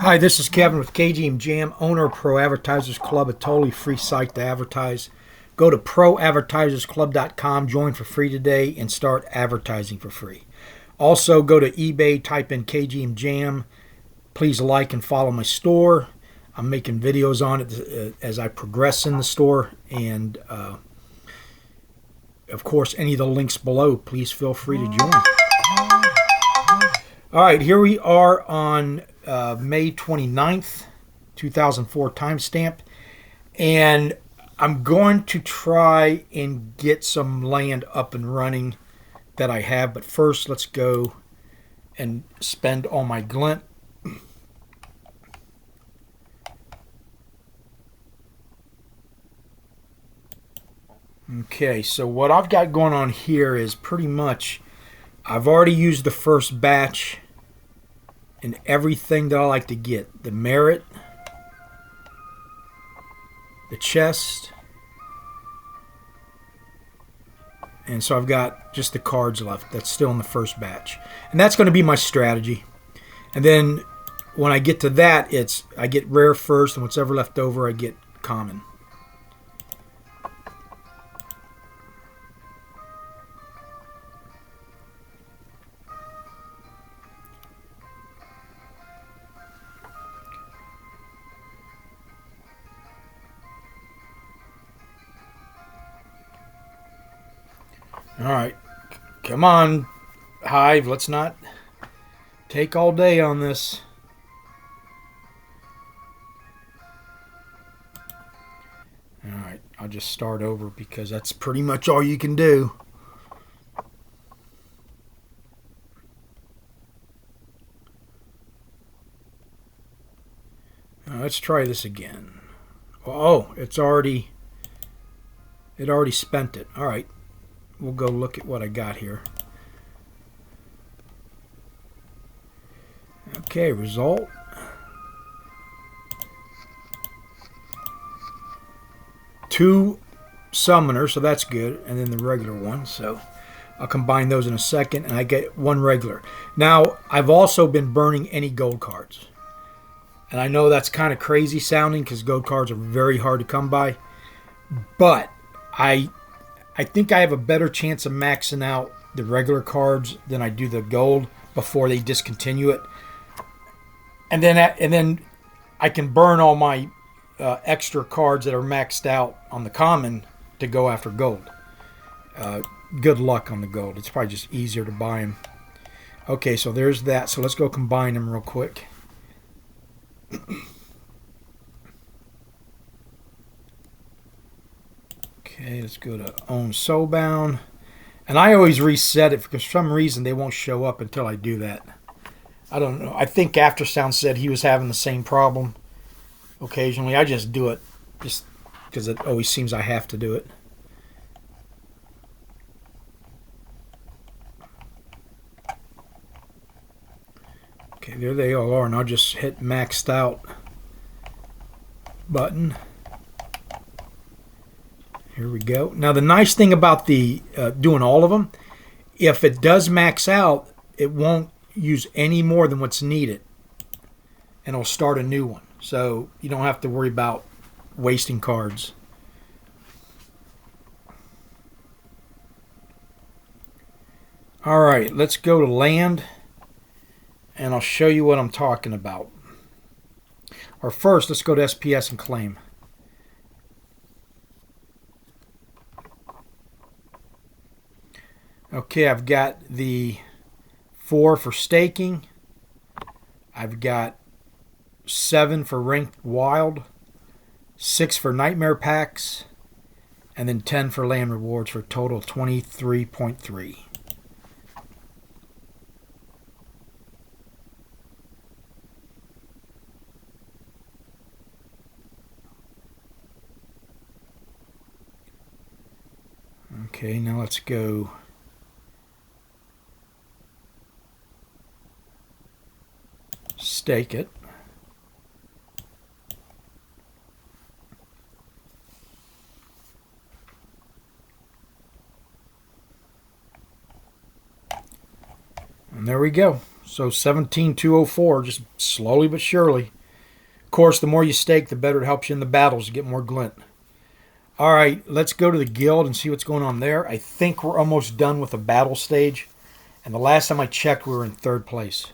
Hi, this is Kevin with KGM JAM, owner of Pro Advertisers Club, a totally free site to advertise. Go to proadvertisersclub.com, join for free today, and start advertising for free. Also, go to eBay, type in KGM JAM. Please like and follow my store. I'm making videos on it as I progress in the store. And, of course, any of the links below, please feel free to join. All right, here we are on May 29th, 2004 timestamp. And I'm going to try and get some land up and running that I have. But first, let's go and spend all my glint. Okay, so what I've got going on here is pretty much I've already used the first batch and everything that I like to get. The merit, the chest, and so I've got just the cards left. That's still in the first batch. And that's going to be my strategy. And then when I get to that, I get rare first, and what's ever left over, I get common. All right, come on, Hive. Let's not take all day on this. All right, I'll just start over because that's pretty much all you can do. Now, let's try this again. Oh, it already spent it. All right. We'll go look at what I got here. Okay, result. Two summoners, so that's good, and then the regular one. So I'll combine those in a second, and I get one regular. Now, I've also been burning any gold cards. And I know that's kind of crazy sounding because gold cards are very hard to come by. But I think I have a better chance of maxing out the regular cards than I do the gold before they discontinue it. And then I can burn all my extra cards that are maxed out on the common to go after gold. Good luck on the gold. It's probably just easier to buy them. Okay, so there's that. So let's go combine them real quick. Okay, let's go to Own Soulbound. And I always reset it because for some reason they won't show up until I do that. I don't know. I think Aftersound said he was having the same problem occasionally. I just do it just because it always seems I have to do it. Okay, there they all are. And I'll just hit maxed out button. Here we go. Now the nice thing about the doing all of them, if it does max out, it won't use any more than what's needed, and it'll start a new one. So you don't have to worry about wasting cards. All right, let's go to land, and I'll show you what I'm talking about. Or first, let's go to SPS and claim. Okay, I've got the 4 for staking. I've got 7 for ranked wild, 6 for nightmare packs, and then 10 for land rewards for a total of 23.3. Okay, now let's go stake it. And there we go. So 17,204, just slowly but surely. Of course, the more you stake, the better it helps you in the battles to get more glint. All right, let's go to the guild and see what's going on there. I think we're almost done with the battle stage. And the last time I checked, we were in 3rd place.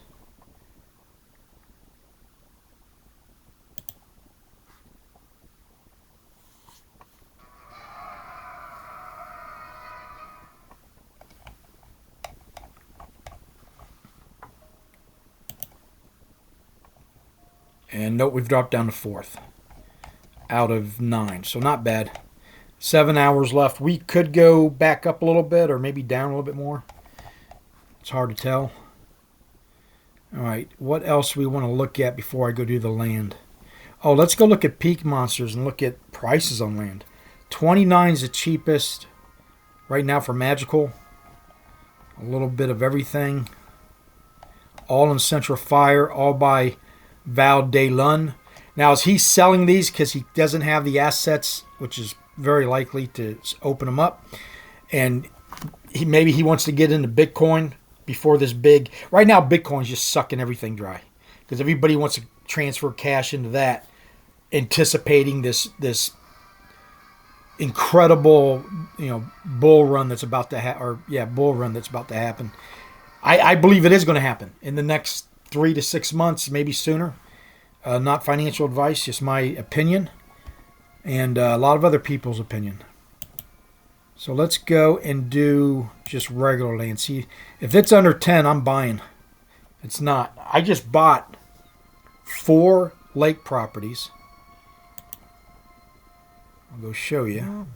And note, we've dropped down to 4th out of 9. So not bad. 7 hours left. We could go back up a little bit or maybe down a little bit more. It's hard to tell. All right, what else we want to look at before I go do the land? Oh, let's go look at peak monsters and look at prices on land. 29 is the cheapest right now for magical. A little bit of everything. All in Central Fire, all by Val De Lun. Now, is he selling these because he doesn't have the assets, which is very likely to open them up, and maybe he wants to get into Bitcoin before this big. Right now, Bitcoin's just sucking everything dry because everybody wants to transfer cash into that, anticipating this incredible bull run that's about to happen. I believe it is going to happen in the next 3 to 6 months, maybe sooner. Not financial advice, just my opinion. And a lot of other people's opinion. So let's go and do just regular land. See, if it's under 10, I'm buying. It's not. I just bought 4 lake properties. I'll go show you.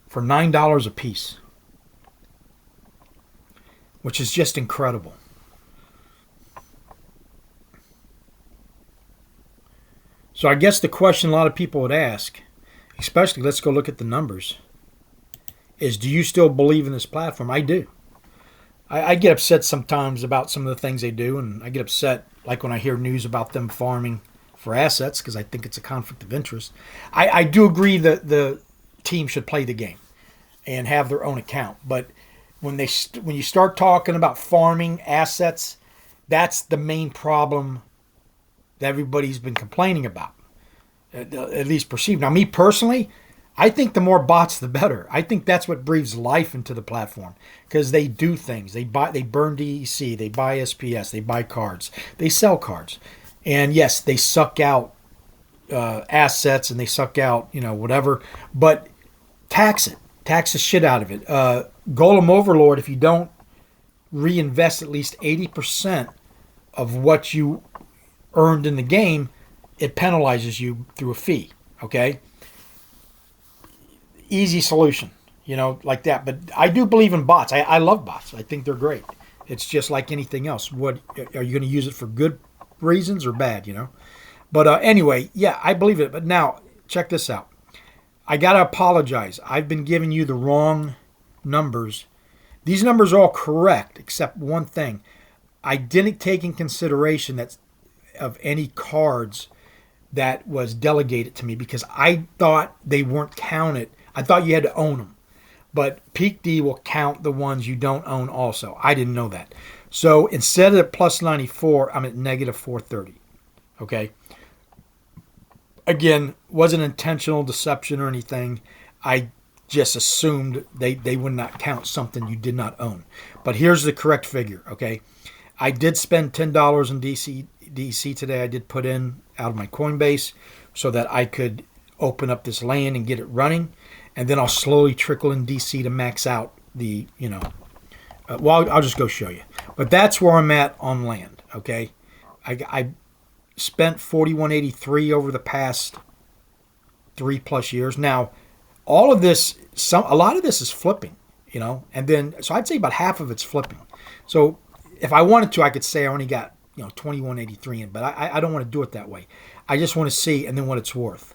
For $9 a piece. Which is just incredible. So I guess the question a lot of people would ask, especially, let's go look at the numbers, is do you still believe in this platform? I do. I get upset sometimes about some of the things they do, and I get upset like when I hear news about them farming for assets because I think it's a conflict of interest. I do agree that the team should play the game and have their own account, but when you start talking about farming assets, that's the main problem that everybody's been complaining about, at least perceived. Now, me personally, I think the more bots, the better. I think that's what breathes life into the platform because they do things. They burn DEC, they buy SPS, they buy cards, they sell cards, and yes, they suck out assets and they suck out whatever, but tax the shit out of it. Golem Overlord, if you don't reinvest at least 80% of what you earned in the game, it penalizes you through a fee. Okay, easy solution, like that. But I do believe in bots. I love bots. I think they're great. It's just like anything else. What are you going to use it for? Good reasons or bad? But anyway, yeah, I believe it. But now check this out. I gotta apologize. I've been giving you the wrong numbers. These numbers are all correct except one thing. I didn't take in consideration that of any cards that was delegated to me because I thought they weren't counted. I thought you had to own them. But Peak D will count the ones you don't own also. I didn't know that. So instead of plus 94, I'm at negative 430. Okay? Again, wasn't intentional deception or anything. I just assumed they would not count something you did not own. But here's the correct figure, okay? I did spend $10 in DC today. I did put in out of my Coinbase so that I could open up this land and get it running. And then I'll slowly trickle in DC to max out the, I'll just go show you. But that's where I'm at on land, okay? I spent $41.83 over the past 3+ years. Now, all of this, a lot of this is flipping, and then, so I'd say about half of it's flipping. So if I wanted to, I could say I only got, $21.83 in, but I don't want to do it that way. I just want to see and then what it's worth.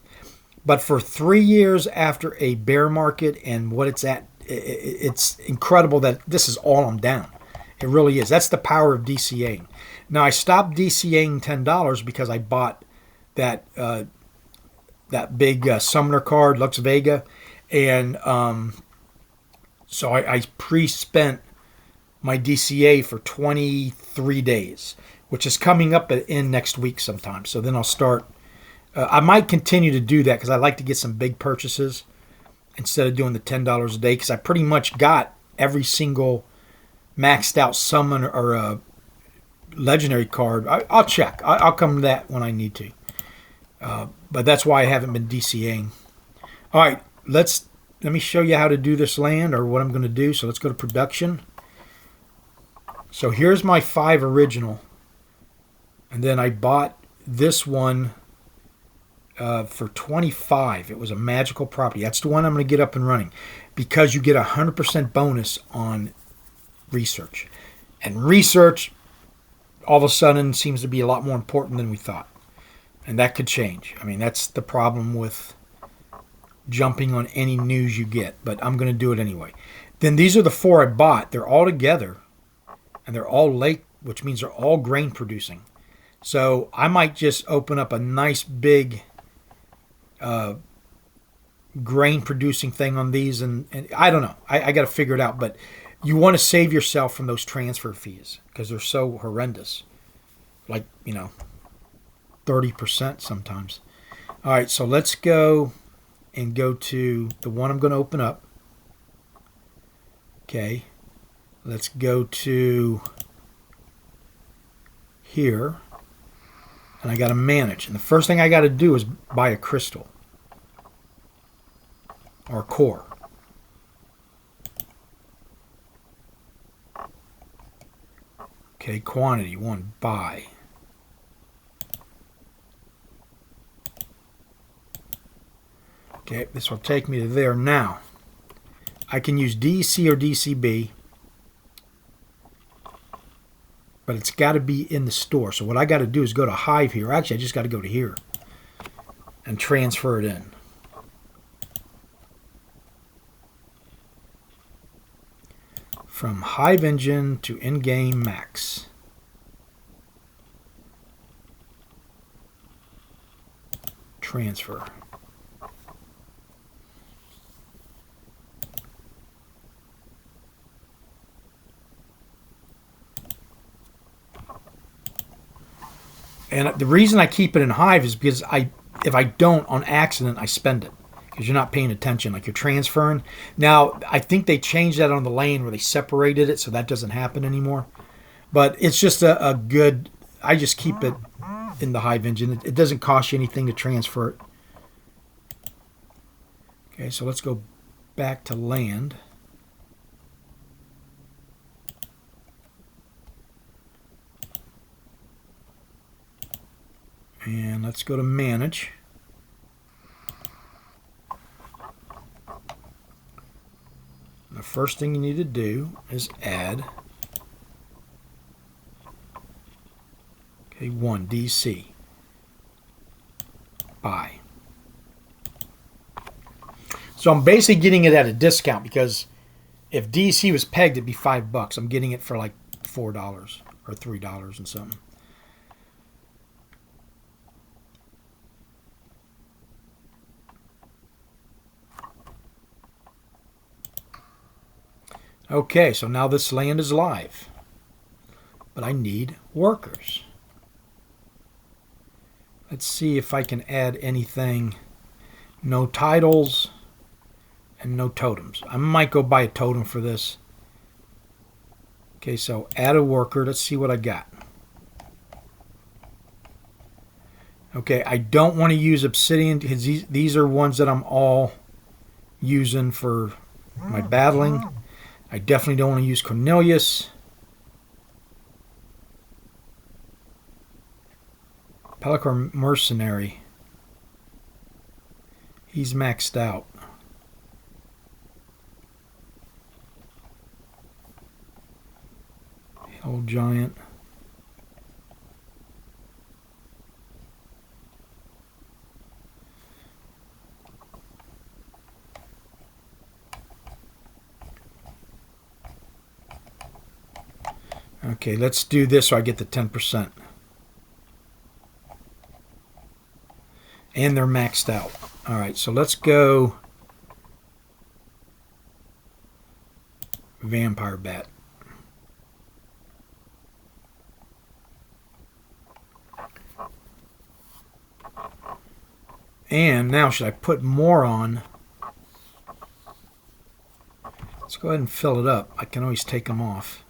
But for 3 years after a bear market and what it's at, it's incredible that this is all I'm down. It really is. That's the power of DCAing. Now, I stopped DCAing $10 because I bought that big Summoner card, Lux Vega, and so I pre-spent my DCA for 23 days, which is coming up in next week sometime. So then I'll start. I might continue to do that because I like to get some big purchases instead of doing the $10 a day, because I pretty much got every single maxed out summon or a legendary card. I'll check. I'll come to that when I need to. But that's why I haven't been DCAing. All right, let me show you how to do this land, or what I'm going to do. So let's go to production. So here's my 5 original. And then I bought this one for 25. It was a magical property. That's the one I'm going to get up and running, because you get 100% bonus on research. And research all of a sudden seems to be a lot more important than we thought. And that could change. I mean, that's the problem with jumping on any news you get. But I'm going to do it anyway. Then these are the 4 I bought. They're all together. And they're all late, which means they're all grain producing. So I might just open up a nice big grain producing thing on these. And I don't know. I got to figure it out. But you want to save yourself from those transfer fees, because they're so horrendous. Like, 30% sometimes. All right, so let's go and go to the one I'm going to open up. Okay. Let's go to here. And I got to manage. And the first thing I got to do is buy a crystal or core. Okay, quantity 1, buy. Okay, this will take me to there. Now, I can use DC or DCB, but it's got to be in the store. So what I got to do is go to Hive here. Actually, I just got to go to here and transfer it in. From Hive Engine to in-game max. Transfer. And the reason I keep it in Hive is because if I don't, on accident, I spend it. Because you're not paying attention, like you're transferring. Now, I think they changed that on the lane where they separated it, so that doesn't happen anymore. But it's just a good... I just keep it in the Hive Engine. It doesn't cost you anything to transfer it. Okay, so let's go back to land. And let's go to manage. The first thing you need to do is add 1 DC. Buy. So I'm basically getting it at a discount, because if DC was pegged, it'd be $5. I'm getting it for like $4 or $3 and something. Okay, so now this land is live. But I need workers. Let's see if I can add anything. No titles and no totems. I might go buy a totem for this. Okay, so add a worker. Let's see what I got. Okay, I don't want to use obsidian, because these are ones that I'm all using for my battling. I definitely don't want to use Cornelius. Pelacor Mercenary. He's maxed out. Old Giant. Okay, let's do this so I get the 10%. And they're maxed out. All right, so let's go Vampire Bat. And now, should I put more on? Let's go ahead and fill it up. I can always take them off.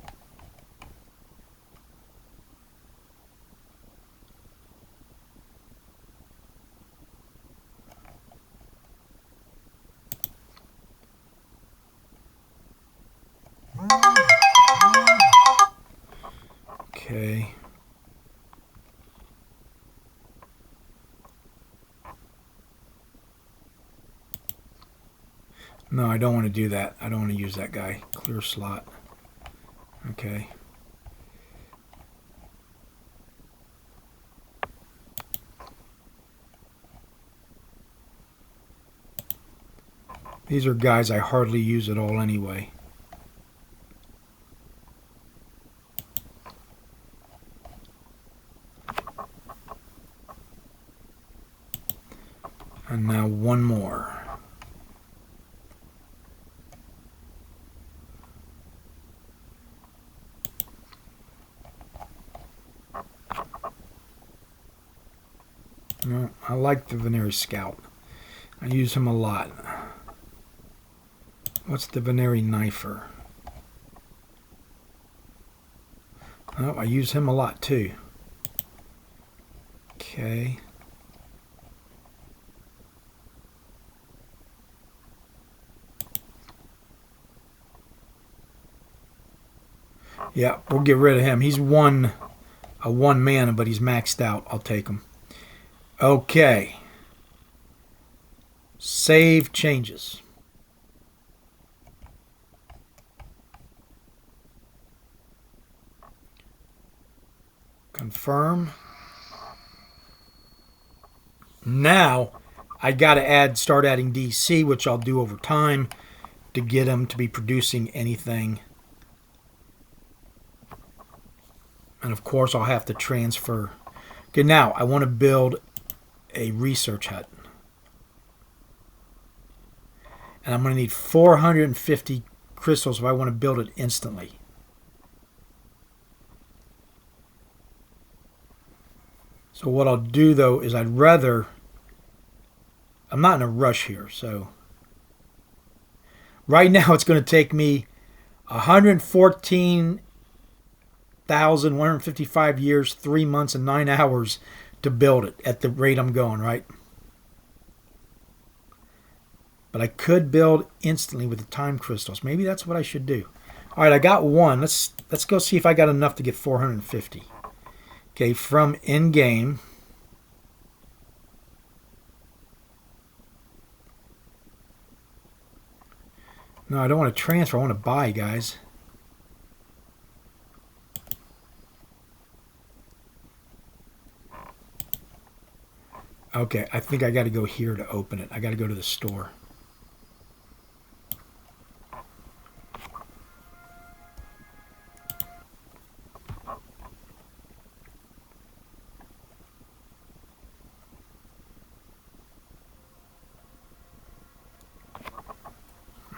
Okay. No, I don't want to do that. I don't want to use that guy. Clear slot. Okay. These are guys I hardly use at all anyway. And now one more. No, I like the Veneri Scout. I use him a lot. What's the Veneri Knifer? Oh, I use him a lot too. Okay. Yeah, we'll get rid of him. He's a one mana, but he's maxed out. I'll take him. Okay. Save changes. Confirm. Now, I got to start adding DC, which I'll do over time to get them to be producing anything. And of course, I'll have to transfer. Okay, now I want to build a research hut. And I'm going to need 450 crystals if I want to build it instantly. So what I'll do, though, is I'm not in a rush here, so right now it's going to take me 114,155 years, 3 months, and 9 hours to build it at the rate I'm going, right? But I could build instantly with the time crystals. Maybe that's what I should do. All right, I got one. Let's go see if I got enough to get 450. Okay, from in-game. No, I don't want to transfer. I want to buy, guys. Okay, I think I got to go here to open it. I got to go to the store.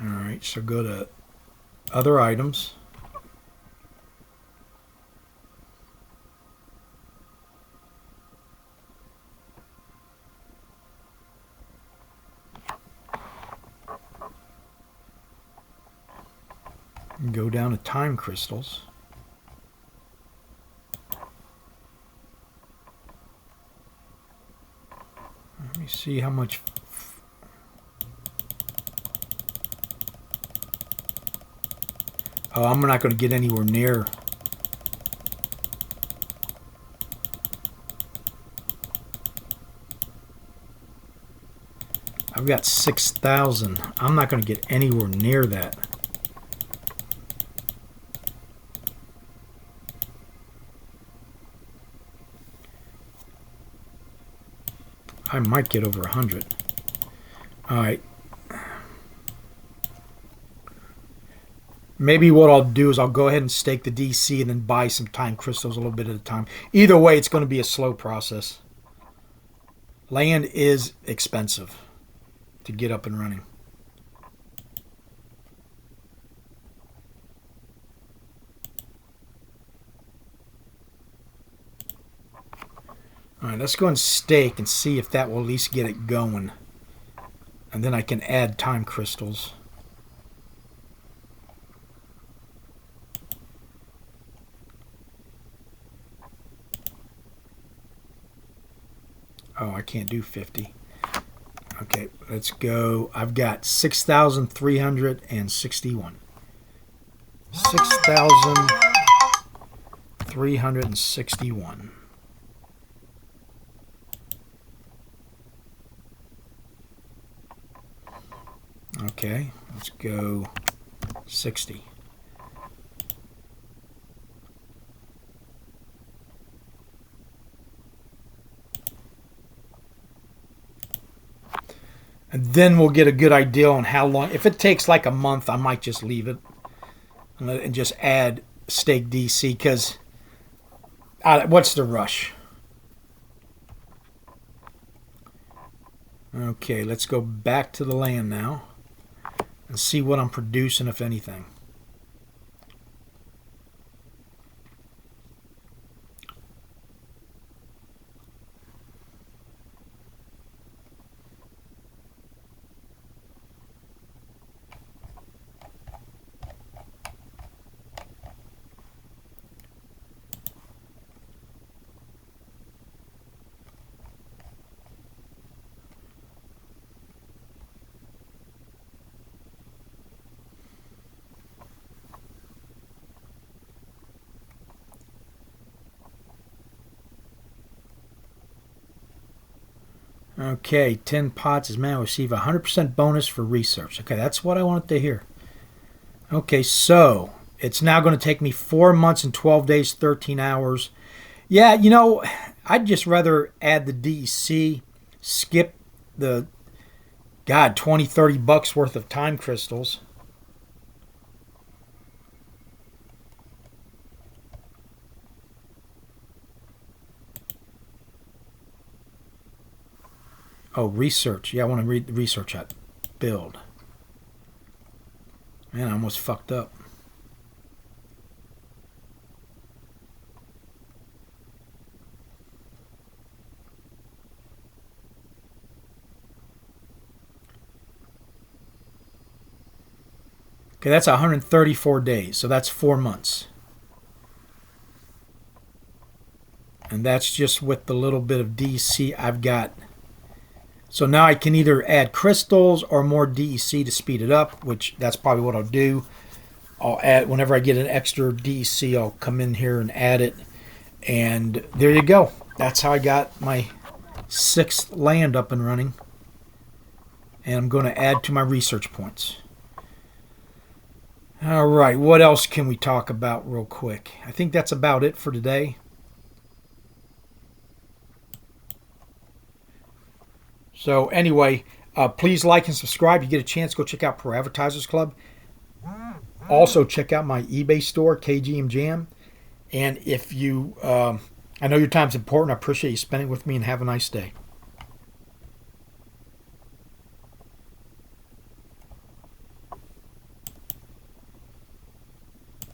Alright, so go to other items. And go down to time crystals. Let me see how much. Oh, I'm not going to get anywhere near. I've got 6,000. I'm not going to get anywhere near that. I might get over 100. All right. Maybe what I'll do is I'll go ahead and stake the DC and then buy some time crystals a little bit at a time. Either way, it's going to be a slow process. Land is expensive to get up and running. All right, let's go and stake and see if that will at least get it going. And then I can add time crystals. Oh, I can't do 50. Okay, let's go. I've got 6,361. 6,361. Okay, let's go 60. And then we'll get a good idea on how long. If it takes like a month, I might just leave it and just add stake DC, because what's the rush? Okay, let's go back to the land now and see what I'm producing, if anything. Okay, 10 pots is man will receive 100% bonus for research. Okay, that's what I wanted to hear. Okay, so it's now going to take me 4 months and 12 days, 13 hours. Yeah, you know, I'd just rather add the DEC, skip the, God, 20, 30 bucks worth of time crystals. Oh, research. Yeah, I want to read the research at build. Man, I almost fucked up. Okay, that's 134 days, so that's 4 months. And that's just with the little bit of DC I've got. So now I can either add crystals or more DEC to speed it up, which that's probably what I'll do. I'll add, whenever I get an extra DEC, I'll come in here and add it. And there you go. That's how I got my 6th land up and running. And I'm going to add to my research points. All right, what else can we talk about real quick? I think that's about it for today. So anyway, please like and subscribe. You get a chance, go check out Pro Advertisers Club. Also check out my eBay store, KGM JAM. And if you, I know your time's important. I appreciate you spending it with me, and have a nice day.